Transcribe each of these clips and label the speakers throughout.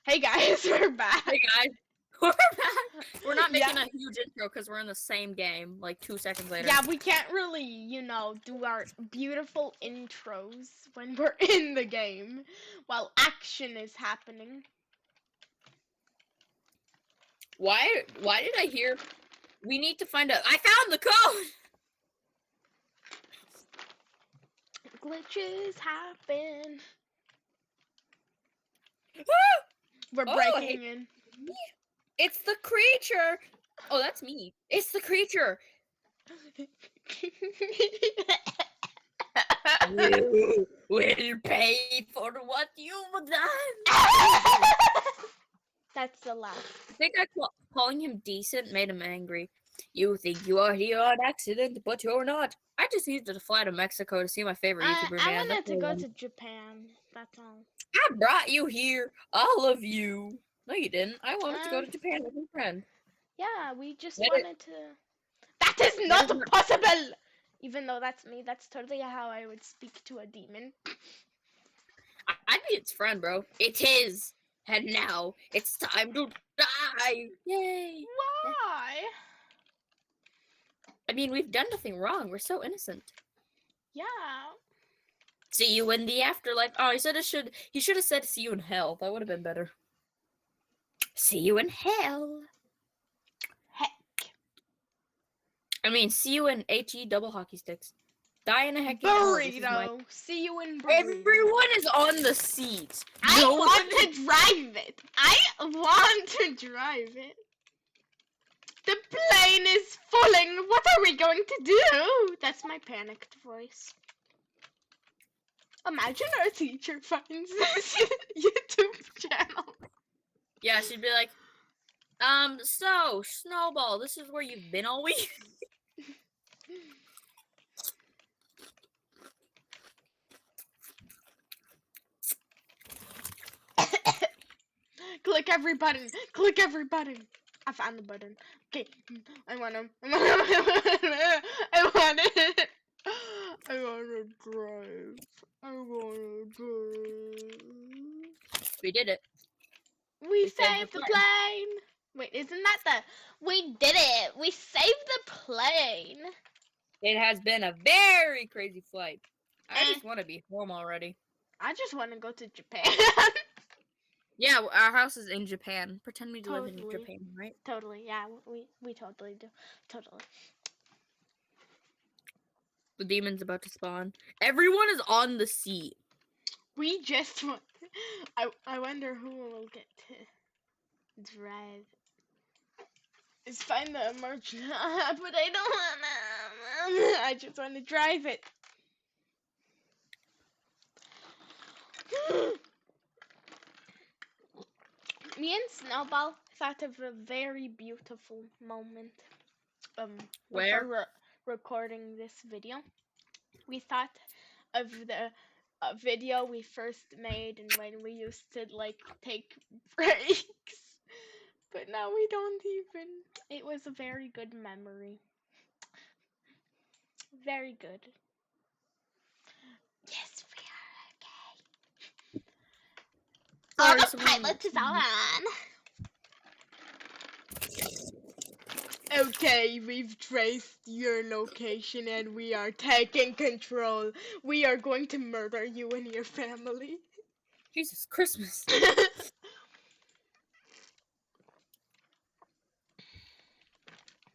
Speaker 1: Hey guys, we're back.
Speaker 2: Hey guys, we're back. We're not making
Speaker 1: Yeah.
Speaker 2: a huge intro because we're in the same game. Like 2 seconds later.
Speaker 1: Yeah, we can't really, do our beautiful intros when we're in the game while action is happening.
Speaker 2: Why did I hear? We need to find out. I found the code.
Speaker 1: Glitches happen.
Speaker 2: Ah!
Speaker 1: We're
Speaker 2: Oh,
Speaker 1: breaking
Speaker 2: hey.
Speaker 1: in.
Speaker 2: It's the creature. Oh, that's me. It's the creature. You will pay for what you've done.
Speaker 1: That's the laugh.
Speaker 2: I think calling him decent made him angry. You think you are here on accident, but you're not. I just needed to fly to Mexico to see my favorite YouTuber,
Speaker 1: I
Speaker 2: man.
Speaker 1: wanted to go to Japan. That's all.
Speaker 2: I brought you here, all of you. No, you didn't. I wanted to go to Japan with my friend.
Speaker 1: Yeah, we just
Speaker 2: That
Speaker 1: wanted to. That is
Speaker 2: is
Speaker 1: not
Speaker 2: not-
Speaker 1: possible! Even though that's me, that's totally how I would speak to a demon.
Speaker 2: I'd be its friend, bro. It is. And now it's time to die. Yay.
Speaker 1: Why?
Speaker 2: I mean, we've done nothing wrong. We're so innocent.
Speaker 1: Yeah.
Speaker 2: See you in the afterlife. Oh, he should have said see you in hell. That would have been better. See you in hell.
Speaker 1: Heck.
Speaker 2: I mean, see you in HE double hockey sticks. Die in a heck in hell. This is my-
Speaker 1: Burrito. See you in burrito.
Speaker 2: Everyone is on the seat.
Speaker 1: I
Speaker 2: No
Speaker 1: want
Speaker 2: one-
Speaker 1: to drive it. I want to drive it. The plane is falling. What are we going to do? That's my panicked voice. Imagine our teacher finds this YouTube channel.
Speaker 2: Yeah, she'd be like, so, Snowball, this is where you've been all week?
Speaker 1: Click every button. Click every button. I found the button. Okay, I want him. I want it. I want to drive. I want to drive.
Speaker 2: We did it.
Speaker 1: We
Speaker 2: saved
Speaker 1: saved
Speaker 2: the
Speaker 1: the plane. Wait, isn't that the? We did it. We saved the plane.
Speaker 2: It has been a very crazy flight. I just want to be home already.
Speaker 1: I just want to go to Japan.
Speaker 2: Yeah, our house is in Japan. Pretend we live in
Speaker 1: Totally.
Speaker 2: Japan, right?
Speaker 1: Totally, yeah, we totally do. Totally.
Speaker 2: The demon's about to spawn. Everyone is on the seat.
Speaker 1: We just want. I wonder who will get to drive. It's fine the merch, but I don't wanna. I just want to drive it. Me and Snowball thought of a very beautiful moment.
Speaker 2: Where?
Speaker 1: Before recording this video, we thought of the video we first made and when we used to like take breaks. But now we don't even. It was a very good memory. Very good. Yes, we are okay.
Speaker 2: Sorry,
Speaker 1: Autopilot is on. Okay, we've traced your location and we are taking control. We are going to murder you and your family.
Speaker 2: Jesus, Christmas.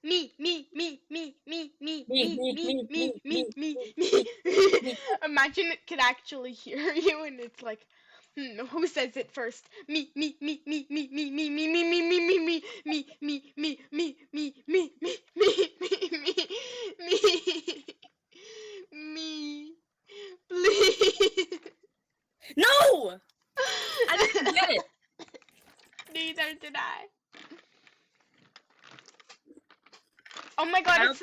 Speaker 1: Me. Imagine it could actually hear you and it's like, who says it first? Me. Please.
Speaker 2: No! I didn't get it.
Speaker 1: Neither did I. Oh my god, it's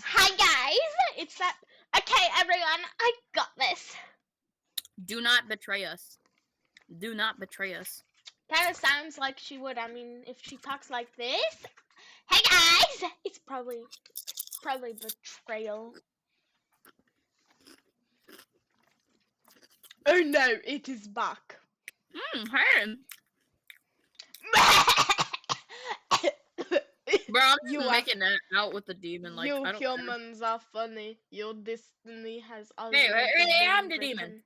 Speaker 1: hi guys! It's that. Okay, everyone, I got this.
Speaker 2: Do not betray us. Do not betray us.
Speaker 1: Kind of sounds like she would. I mean, if she talks like this, hey guys, it's probably betrayal. Oh no, it is back.
Speaker 2: Hey.
Speaker 1: You are
Speaker 2: making that out with the demon. Like,
Speaker 1: you
Speaker 2: I don't care.
Speaker 1: humans are funny. Your destiny has
Speaker 2: Hey,
Speaker 1: already
Speaker 2: really, I'm
Speaker 1: been
Speaker 2: the demon.
Speaker 1: written.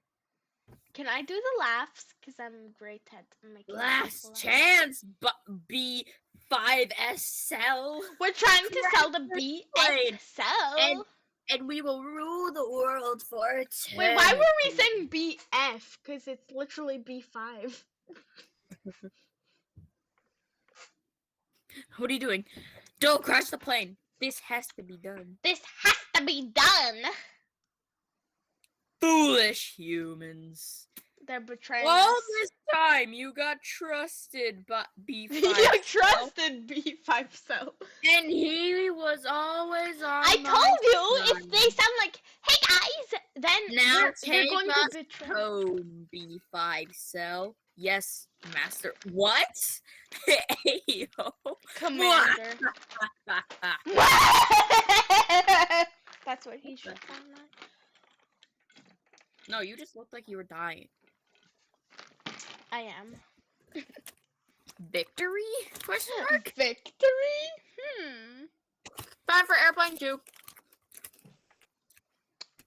Speaker 1: Can I do the laughs? Cause I'm great at making
Speaker 2: Last
Speaker 1: people laugh.
Speaker 2: chance, but B5SL.
Speaker 1: We're trying to sell the
Speaker 2: Played.
Speaker 1: BXL.
Speaker 2: And we will rule the world for eternity.
Speaker 1: Wait, why were we saying BF? Cause it's literally B5.
Speaker 2: What are you doing? Don't crash the plane. This has to be done.
Speaker 1: This has to be done.
Speaker 2: Foolish humans.
Speaker 1: They're betraying
Speaker 2: All
Speaker 1: us.
Speaker 2: this time you got trusted by B5.
Speaker 1: You trusted B5 so.
Speaker 2: And he was always on
Speaker 1: I
Speaker 2: my
Speaker 1: told you
Speaker 2: side.
Speaker 1: if they sound like, hey guys, then
Speaker 2: Now
Speaker 1: they're
Speaker 2: take
Speaker 1: going to
Speaker 2: us
Speaker 1: betray.
Speaker 2: home, B5 cell. Yes, master. What? Ayo.
Speaker 1: Commander. That's what he should call that.
Speaker 2: No, you just looked like you were dying.
Speaker 1: I am.
Speaker 2: Victory? Question mark?
Speaker 1: Victory?
Speaker 2: Time for airplane 2.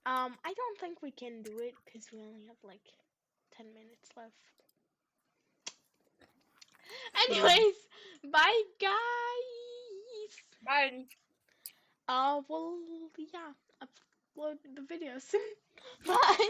Speaker 1: I don't think we can do it because we only have like 10 minutes left. Anyways, bye guys.
Speaker 2: Bye.
Speaker 1: Well, yeah, upload the video soon. Bye.